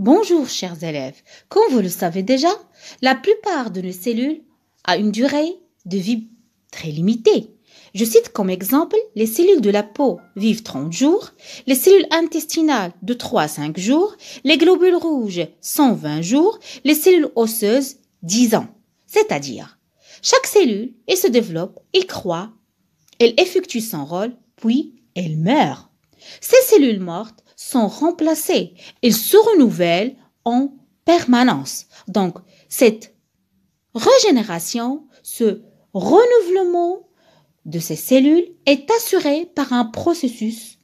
Bonjour chers élèves, comme vous le savez déjà, la plupart de nos cellules ont une durée de vie très limitée. Je cite comme exemple les cellules de la peau vivent 30 jours, les cellules intestinales de 3 à 5 jours, les globules rouges 120 jours, les cellules osseuses 10 ans. C'est-à-dire, chaque cellule, elle se développe, elle croît, elle effectue son rôle, puis elle meurt. Ces cellules mortes sont remplacées, elles se renouvellent en permanence. Donc, cette régénération, ce renouvellement de ces cellules est assuré par un processus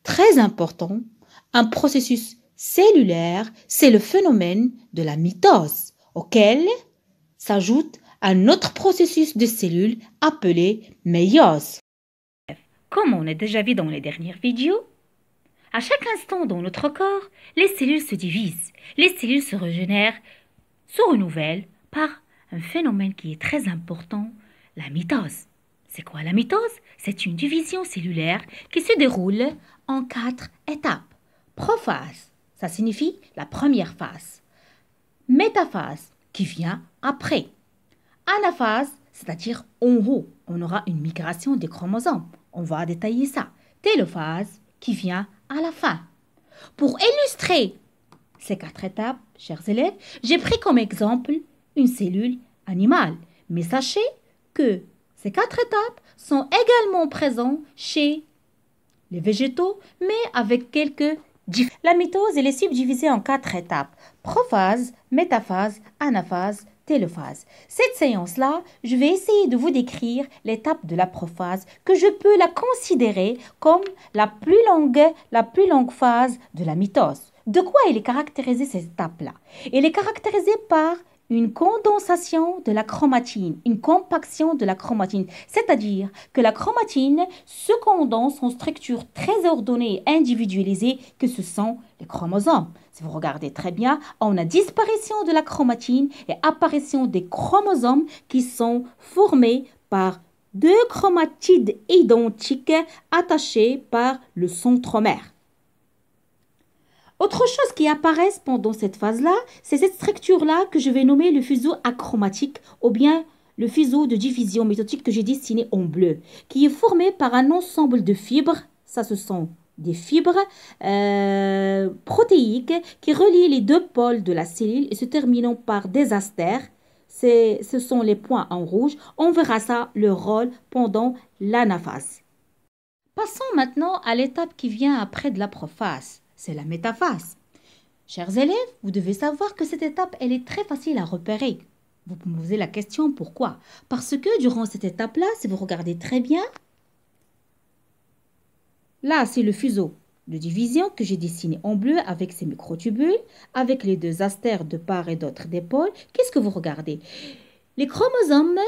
très important, un processus cellulaire, c'est le phénomène de la mitose, auquel s'ajoute un autre processus de cellules appelé méiose. Comme on a déjà vu dans les dernières vidéos, à chaque instant dans notre corps, les cellules se divisent, les cellules se régénèrent, se renouvellent par un phénomène qui est très important, la mitose. C'est quoi la mitose? C'est une division cellulaire qui se déroule en 4 étapes. Prophase, ça signifie la première phase. Métaphase, qui vient après. Anaphase, c'est-à-dire en haut, on aura une migration des chromosomes. On va détailler ça. Télophase, qui vient à la fin. Pour illustrer ces 4 étapes, chers élèves, j'ai pris comme exemple une cellule animale. Mais sachez que ces 4 étapes sont également présentes chez les végétaux, mais avec quelques différences. La mitose elle est subdivisée en 4 étapes. Prophase, métaphase, anaphase, télophase. Cette séance-là, je vais essayer de vous décrire l'étape de la prophase que je peux la considérer comme la plus longue phase de la mitose. De quoi elle est caractérisée cette étape-là? Elle est caractérisée par une condensation de la chromatine, une compaction de la chromatine, c'est-à-dire que la chromatine se condense en structures très ordonnées et individualisées que ce sont les chromosomes. Si vous regardez très bien, on a disparition de la chromatine et apparition des chromosomes qui sont formés par 2 chromatides identiques attachées par le centromère. Autre chose qui apparaît pendant cette phase-là, c'est cette structure-là que je vais nommer le fuseau achromatique ou bien le fuseau de division métotique que j'ai dessiné en bleu, qui est formé par un ensemble de fibres, ça ce sont des fibres protéiques qui relient les 2 pôles de la cellule et se terminant par des astères. Ce sont les points en rouge. On verra ça, leur rôle pendant l'anaphase. Passons maintenant à l'étape qui vient après de la prophase. C'est la métaphase. Chers élèves, vous devez savoir que cette étape, elle est très facile à repérer. Vous pouvez me poser la question pourquoi? Parce que durant cette étape-là, si vous regardez très bien, là, c'est le fuseau de division que j'ai dessiné en bleu avec ses microtubules, avec les 2 astères de part et d'autre des pôles. Qu'est-ce que vous regardez? Les chromosomes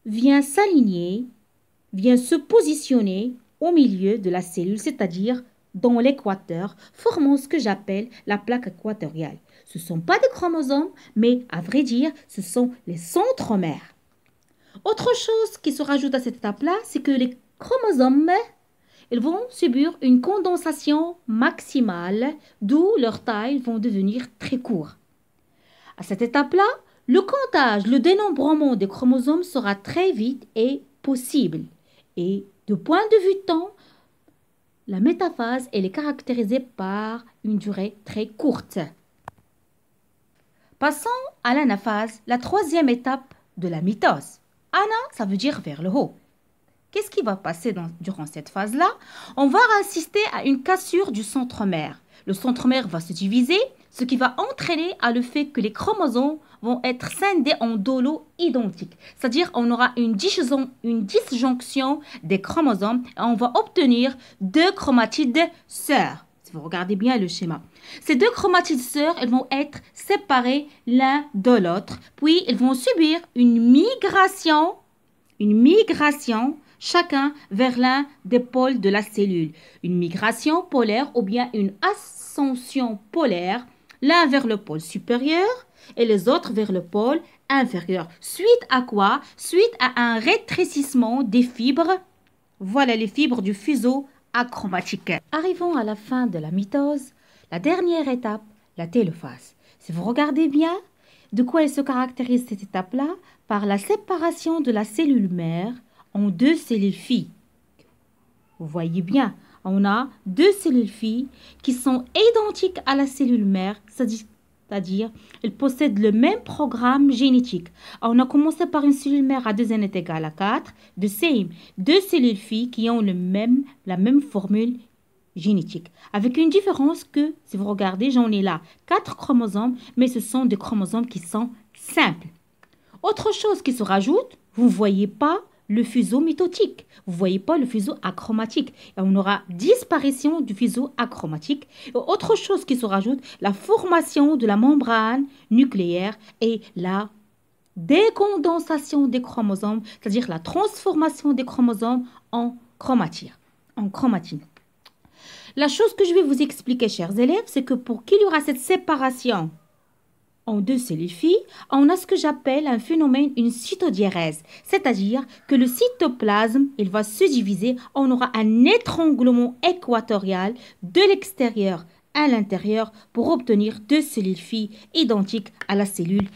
viennent s'aligner, viennent se positionner au milieu de la cellule, c'est-à-dire dans l'équateur, formant ce que j'appelle la plaque équatoriale. Ce ne sont pas des chromosomes, mais à vrai dire, ce sont les centromères. Autre chose qui se rajoute à cette étape-là, c'est que les chromosomes, ils vont subir une condensation maximale, d'où leur taille vont devenir très court. À cette étape-là, le comptage, le dénombrement des chromosomes sera très vite et possible. Et de point de vue temps, la métaphase, elle est caractérisée par une durée très courte. Passons à l'anaphase, la 3e étape de la mitose. Ana, ça veut dire vers le haut. Qu'est-ce qui va passer durant cette phase-là? On va assister à une cassure du centromère. Le centromère va se diviser, ce qui va entraîner à le fait que les chromosomes vont être scindés en 2 lots identiques. C'est-à-dire on aura une disjonction des chromosomes et on va obtenir 2 chromatides sœurs. Si vous regardez bien le schéma. Ces 2 chromatides sœurs, elles vont être séparées l'un de l'autre. Puis, elles vont subir une migration chacun vers l'un des pôles de la cellule. Une migration polaire ou bien une ascension polaire, l'un vers le pôle supérieur et les autres vers le pôle inférieur. Suite à quoi? Suite à un rétrécissement des fibres. Voilà les fibres du fuseau achromatique. Arrivons à la fin de la mitose. La dernière étape, la télophase. Si vous regardez bien, de quoi elle se caractérise cette étape-là? Par la séparation de la cellule mère en deux cellules filles. Vous voyez bien, on a deux cellules filles qui sont identiques à la cellule mère, c'est-à-dire elles possèdent le même programme génétique. On a commencé par une cellule mère à 2n est égal à 4, de same, deux cellules filles qui ont la même formule génétique. Avec une différence que, si vous regardez, j'en ai là 4 chromosomes, mais ce sont des chromosomes qui sont simples. Autre chose qui se rajoute, vous ne voyez pas le fuseau mitotique. Vous ne voyez pas le fuseau achromatique. Et on aura disparition du fuseau achromatique. Et autre chose qui se rajoute, la formation de la membrane nucléaire et la décondensation des chromosomes, c'est-à-dire la transformation des chromosomes en chromatine. La chose que je vais vous expliquer, chers élèves, c'est que pour qu'il y aura cette séparation en deux cellules filles, on a ce que j'appelle un phénomène, une cytodiérèse. C'est-à-dire que le cytoplasme, il va se diviser, on aura un étranglement équatorial de l'extérieur à l'intérieur pour obtenir deux cellules filles identiques à la cellule